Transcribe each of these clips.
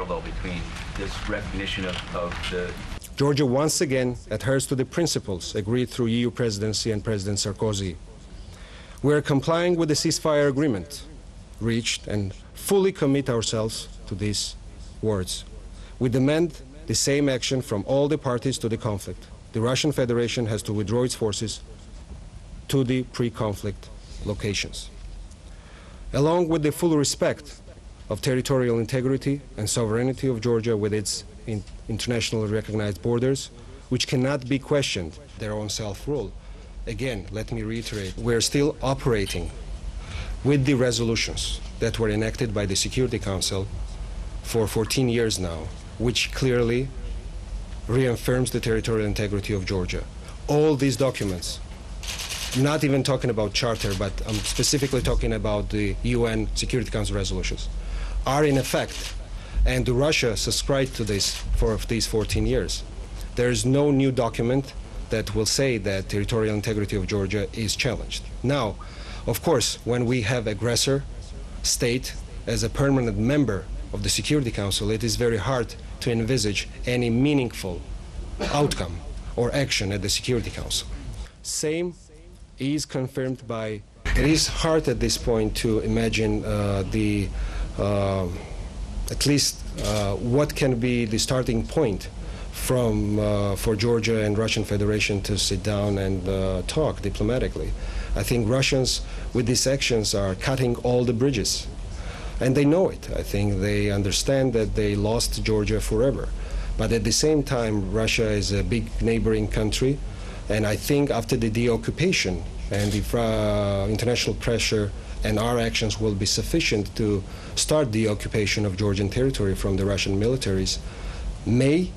parallel between this recognition of the... Georgia once again adheres to the principles agreed through EU presidency and President Sarkozy. We are complying with the ceasefire agreement reached and fully commit ourselves to these words. We demand the same action from all the parties to the conflict. The Russian Federation has to withdraw its forces to the pre-conflict locations. Along with the full respect of territorial integrity and sovereignty of Georgia with its internationally recognized borders, which cannot be questioned, their own self-rule. Again, let me reiterate, we're still operating with the resolutions that were enacted by the Security Council for 14 years now, which clearly reaffirms the territorial integrity of Georgia. All these documents, not even talking about charter, but I'm specifically talking about the UN Security Council resolutions, are in effect, and Russia subscribed to this for these 14 years. There is no new document that will say that territorial integrity of Georgia is challenged. Now, of course, when we have aggressor state as a permanent member of the Security Council, it is very hard to envisage any meaningful outcome or action at the Security Council. Same is confirmed by... It is hard at this point to imagine at least what can be the starting point for Georgia and Russian Federation to sit down and talk diplomatically. I think Russians, with these actions, are cutting all the bridges. And they know it. I think they understand that they lost Georgia forever. But at the same time, Russia is a big neighboring country. And I think after the deoccupation and the international pressure and our actions will be sufficient to start the occupation of Georgian territory from the Russian militaries, may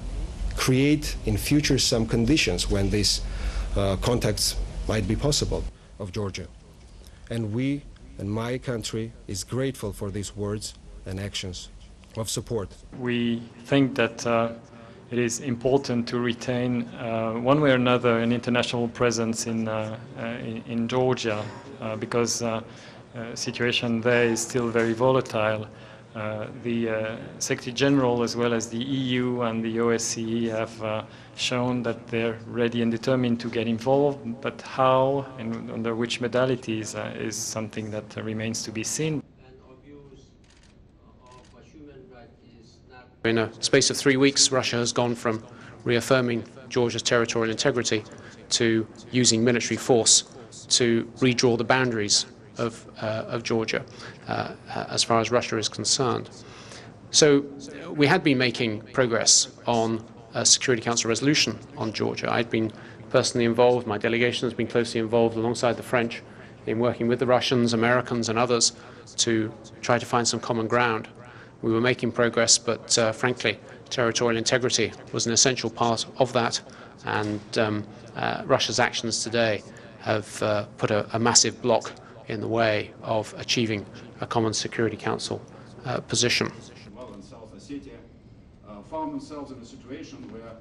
create in future some conditions when these contacts might be possible of Georgia. And we, and my country, is grateful for these words and actions of support. We think that it is important to retain, one way or another, an international presence in Georgia, because the situation there is still very volatile. The Secretary General, as well as the EU and the OSCE, have shown that they're ready and determined to get involved, but how and under which modalities is something that remains to be seen. In a space of 3 weeks, Russia has gone from reaffirming Georgia's territorial integrity to using military force to redraw the boundaries of Georgia as far as Russia is concerned. So we had been making progress on a Security Council resolution on Georgia. I'd been personally involved, my delegation has been closely involved alongside the French in working with the Russians, Americans and others to try to find some common ground. We were making progress, but frankly, territorial integrity was an essential part of that, and Russia's actions today have put a massive block in the way of achieving a common Security Council position. South Ossetia found themselves in a situation where